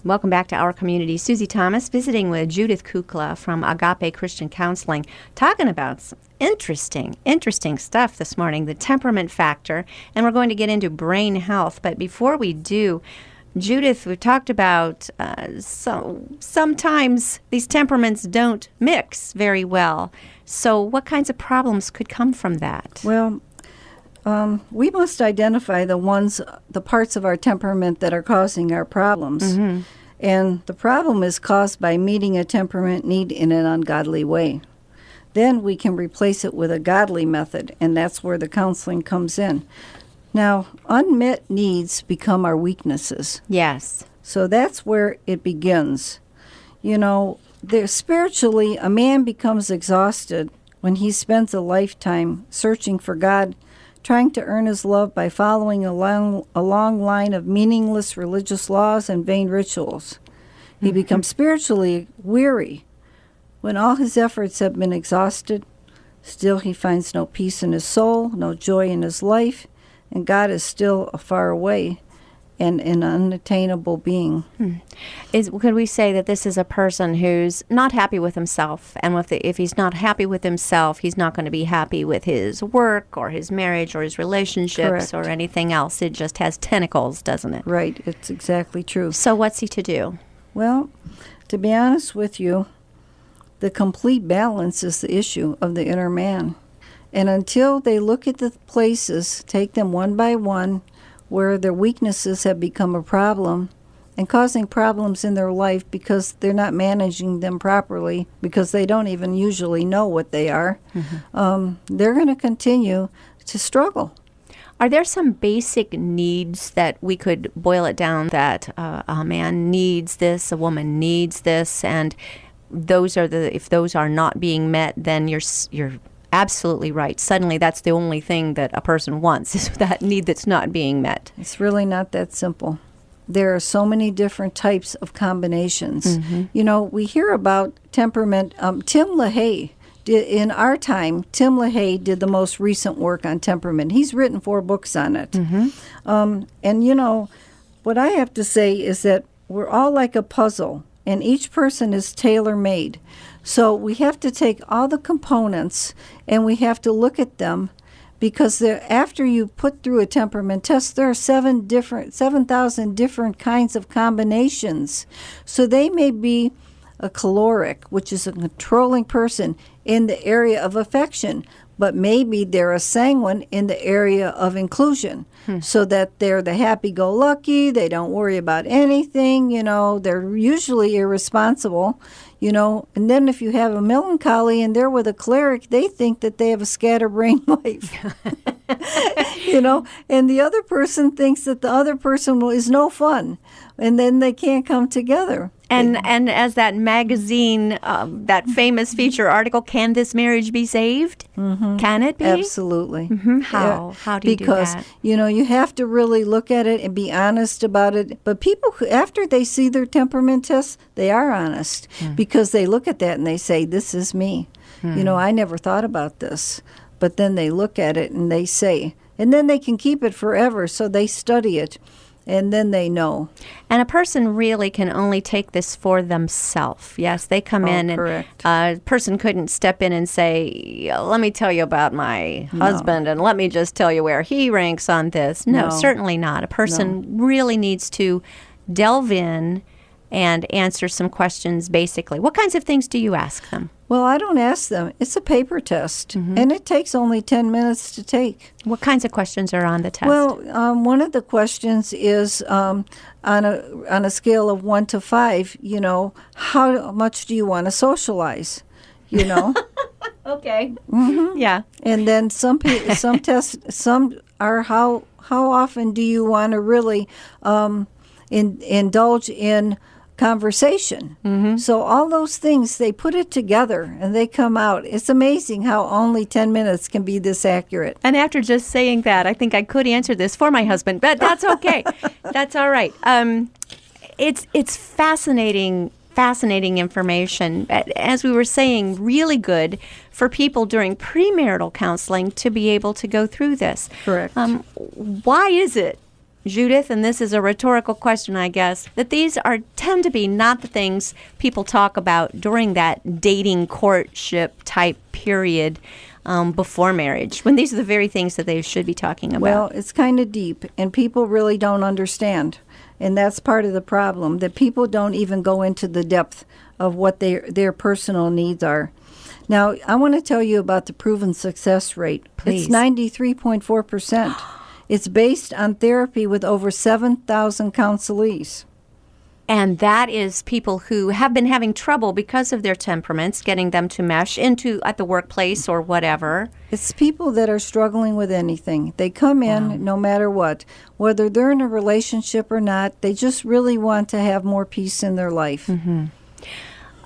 Welcome back to Our Community. Susie Thomas visiting with Judith Kukla from Agape Christian Counseling, talking about some interesting stuff this morning, the temperament factor, and we're going to get into brain health. But before we do, Judith, we talked about sometimes these temperaments don't mix very well. So what kinds of problems could come from that? Well, we must identify the parts of our temperament that are causing our problems. Mm-hmm. And the problem is caused by meeting a temperament need in an ungodly way. Then we can replace it with a godly method, and that's where the counseling comes in. Now, unmet needs become our weaknesses. Yes. So that's where it begins. You know, spiritually, a man becomes exhausted when he spends a lifetime searching for God, trying to earn his love by following a long line of meaningless religious laws and vain rituals. He becomes spiritually weary. When all his efforts have been exhausted, still he finds no peace in his soul, no joy in his life, and God is still far away and an unattainable being. Could we say that this is a person who's not happy with himself, and if he's not happy with himself, he's not going to be happy with his work or his marriage or his relationships Correct. Or anything else? It just has tentacles, doesn't it? Right, it's exactly true. So what's he to do? Well, to be honest with you, the complete balance is the issue of the inner man. And until they look at the places, take them one by one, where their weaknesses have become a problem and causing problems in their life because they're not managing them properly, because they don't even usually know what they are, they're going to continue to struggle. Are there some basic needs that we could boil it down that a man needs this, a woman needs this, and if those are not being met, then you're absolutely right. Suddenly that's the only thing that a person wants is that need that's not being met. It's really not that simple. There are so many different types of combinations. Mm-hmm. You know, we hear about temperament. Tim LaHaye, in our time, Tim LaHaye did the most recent work on temperament. He's written 4 books on it. Mm-hmm. And, you know, what I have to say is that we're all like a puzzle, and each person is tailor-made. So we have to take all the components and we have to look at them, because after you put through a temperament test, there are 7,000 different kinds of combinations. So they may be a choleric, which is a controlling person in the area of affection, but maybe they're a sanguine in the area of inclusion, so that they're the happy-go-lucky, they don't worry about anything, you know, they're usually irresponsible, you know. And then if you have a melancholy and they're with a choleric, they think that they have a scatterbrained life, you know, and the other person thinks that the other person is no fun, and then they can't come together. And as that magazine, that famous feature article, Can This Marriage Be Saved? Mm-hmm. Can it be? Absolutely. Mm-hmm. How? How do you do that? Because, you know, you have to really look at it and be honest about it. But people, after they see their temperament tests, they are honest, because they look at that and they say, this is me. You know, I never thought about this. But then they look at it and they say, and then they can keep it forever, so they study it. And then they know. And a person really can only take this for themselves. Yes, they come in correct. and a person couldn't step in and say, let me tell you about my husband and let me just tell you where he ranks on this. No, certainly not. A person really needs to delve in and answer some questions basically. What kinds of things do you ask them? Well, I don't ask them. It's a paper test, and it takes only 10 minutes to take. What kinds of questions are on the test? Well, one of the questions is on a scale of 1 to 5, you know, how much do you want to socialize, you know? Okay. Mm-hmm. Yeah. And then some tests, some are how often do you want to really indulge in conversation. Mm-hmm. So all those things, they put it together and they come out. It's amazing how only 10 minutes can be this accurate. And after just saying that, I think I could answer this for my husband, but that's okay. That's all right. It's fascinating information. As we were saying, really good for people during premarital counseling to be able to go through this. Correct. Why is it Judith, and this is a rhetorical question, I guess, that these tend to be not the things people talk about during that dating courtship type period before marriage, when these are the very things that they should be talking about? Well, it's kind of deep, and people really don't understand. And that's part of the problem, that people don't even go into the depth of what their personal needs are. Now, I want to tell you about the proven success rate. Please. It's 93.4%. It's based on therapy with over 7,000 counselees. And that is people who have been having trouble because of their temperaments, getting them to mesh at the workplace or whatever. It's people that are struggling with anything. They come in no matter what, whether they're in a relationship or not. They just really want to have more peace in their life. Mm-hmm.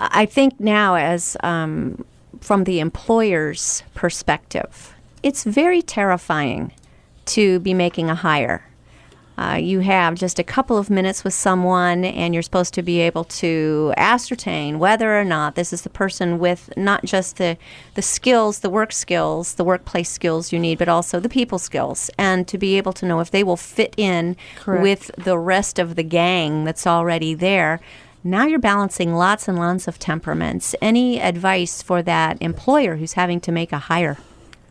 I think now, as from the employer's perspective, it's very terrifying to be making a hire. You have just a couple of minutes with someone, and you're supposed to be able to ascertain whether or not this is the person with not just the skills, the work skills, the workplace skills you need, but also the people skills, and to be able to know if they will fit in with the rest of the gang that's already there. Now you're balancing lots and lots of temperaments. Any advice for that employer who's having to make a hire?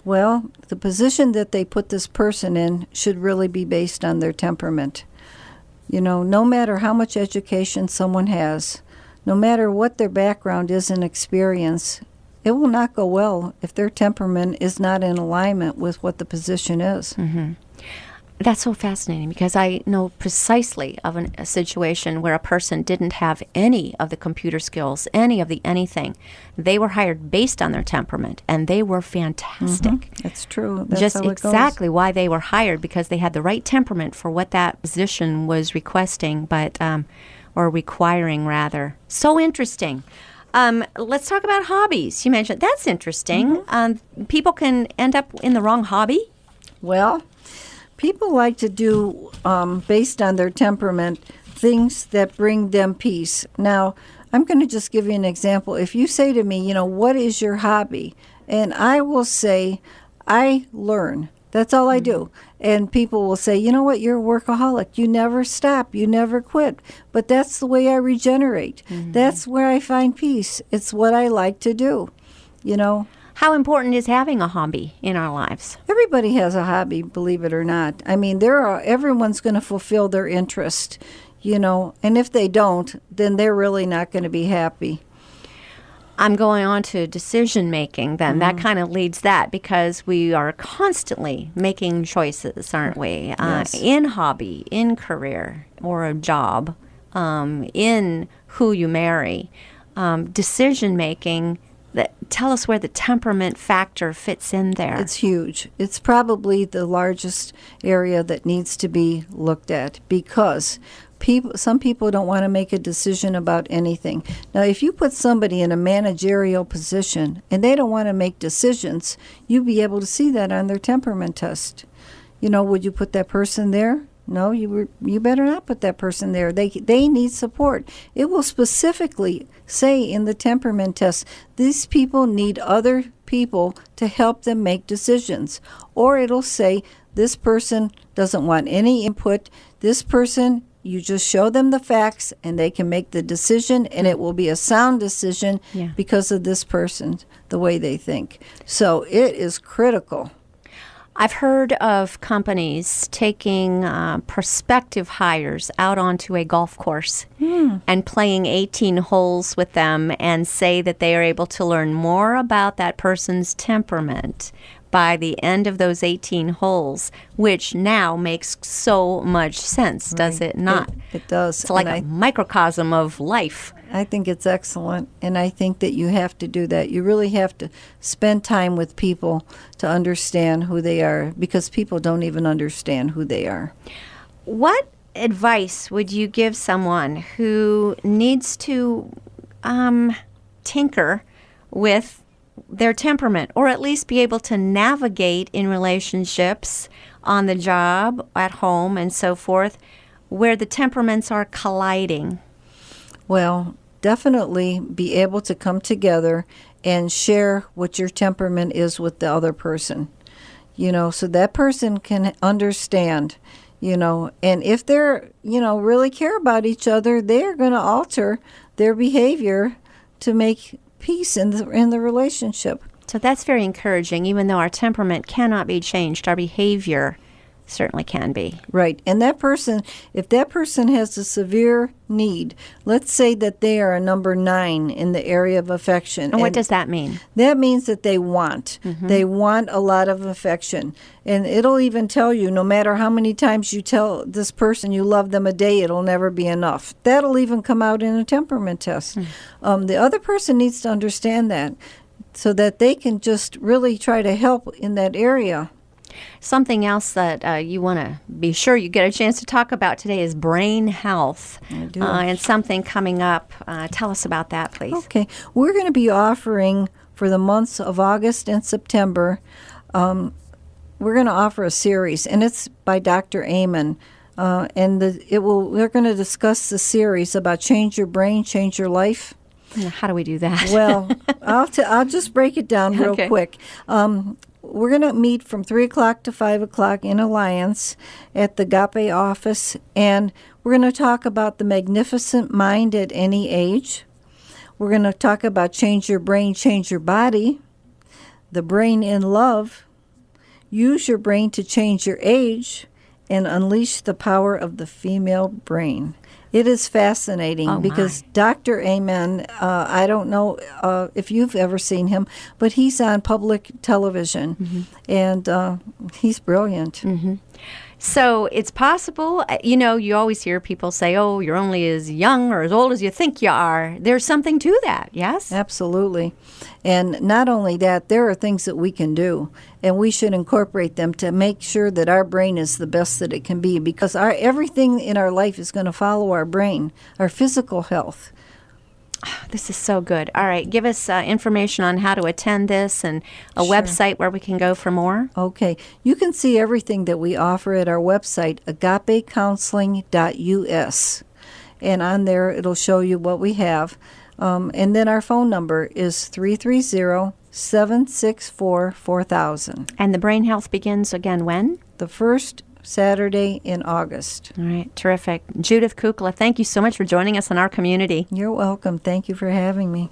Well, the position that they put this person in should really be based on their temperament. You know, no matter how much education someone has, no matter what their background is and experience, it will not go well if their temperament is not in alignment with what the position is. Mm-hmm. That's so fascinating, because I know precisely of a situation where a person didn't have any of the computer skills, any of the anything. They were hired based on their temperament, and they were fantastic. Mm-hmm. That's true. That's just how it exactly goes. why they were hired, because they had the right temperament for what that position was requesting, or requiring, rather. So interesting. Let's talk about hobbies. You mentioned that's interesting. Mm-hmm. People can end up in the wrong hobby. Well, people like to do, based on their temperament, things that bring them peace. Now, I'm going to just give you an example. If you say to me, what is your hobby? And I will say, I learn. That's all I do. And people will say, you know what, you're a workaholic. You never stop. You never quit. But that's the way I regenerate. Mm-hmm. That's where I find peace. It's what I like to do, How important is having a hobby in our lives? Everybody has a hobby, believe it or not. I mean, everyone's going to fulfill their interest, and if they don't, then they're really not going to be happy. I'm going on to decision making then. Mm-hmm. That kind of leads that, because we are constantly making choices, aren't we? Yes. In hobby, in career, or a job, in who you marry. Decision making. Tell us where the temperament factor fits in there. It's huge. It's probably the largest area that needs to be looked at, because some people don't want to make a decision about anything. Now, if you put somebody in a managerial position and they don't want to make decisions, you'll be able to see that on their temperament test. Would you put that person there? No, you better not put that person there. They need support. It will specifically say in the temperament test, these people need other people to help them make decisions. Or it'll say, this person doesn't want any input. This person, you just show them the facts and they can make the decision, and it will be a sound decision because of this person, the way they think. So it is critical. I've heard of companies taking prospective hires out onto a golf course and playing 18 holes with them, and say that they are able to learn more about that person's temperament by the end of those 18 holes, which now makes so much sense, does it not? It does. It's like a microcosm of life. I think it's excellent, and I think that you have to do that. You really have to spend time with people to understand who they are, because people don't even understand who they are. What advice would you give someone who needs to tinker with their temperament, or at least be able to navigate in relationships, on the job, at home, and so forth, where the temperaments are colliding? Well, definitely be able to come together and share what your temperament is with the other person, so that person can understand, And if they're, really care about each other, they're going to alter their behavior to make peace in the relationship. So that's very encouraging. Even though our temperament cannot be changed, our behavior certainly can be. Right. And if that person has a severe need, let's say that they are a number 9 in the area of affection. And what does that mean? That means that they want. They want a lot of affection. And it'll even tell you, no matter how many times you tell this person you love them a day, it'll never be enough. That'll even come out in a temperament test. The other person needs to understand that so that they can just really try to help in that area. Something else that you want to be sure you get a chance to talk about today is brain health. I do. And something coming up. Tell us about that, please. Okay. We're going to be offering for the months of August and September, we're going to offer a series, and it's by Dr. Amen. We're going to discuss the series about Change Your Brain, Change Your Life. How do we do that? Well, I'll just break it down real quick. We're going to meet from 3 o'clock to 5 o'clock in Alliance at the Agape office, and we're going to talk about the magnificent mind at any age. We're going to talk about Change Your Brain, Change Your Body, the brain in love, use your brain to change your age, and unleash the power of the female brain. It is fascinating because Dr. Amen, I don't know if you've ever seen him, but he's on public television, and he's brilliant. So it's possible, you always hear people say, oh, you're only as young or as old as you think you are. There's something to that, yes? Absolutely. And not only that, there are things that we can do, and we should incorporate them to make sure that our brain is the best that it can be, because everything in our life is going to follow our brain, our physical health. This is so good. All right, give us information on how to attend this and a website where we can go for more. Okay. You can see everything that we offer at our website, agapecounseling.us. And on there, it'll show you what we have. And then our phone number is 330-764-4000. And the brain health begins again when? The first Saturday in August. All right, terrific. Judith Kukla, thank you so much for joining us in our community. You're welcome. Thank you for having me.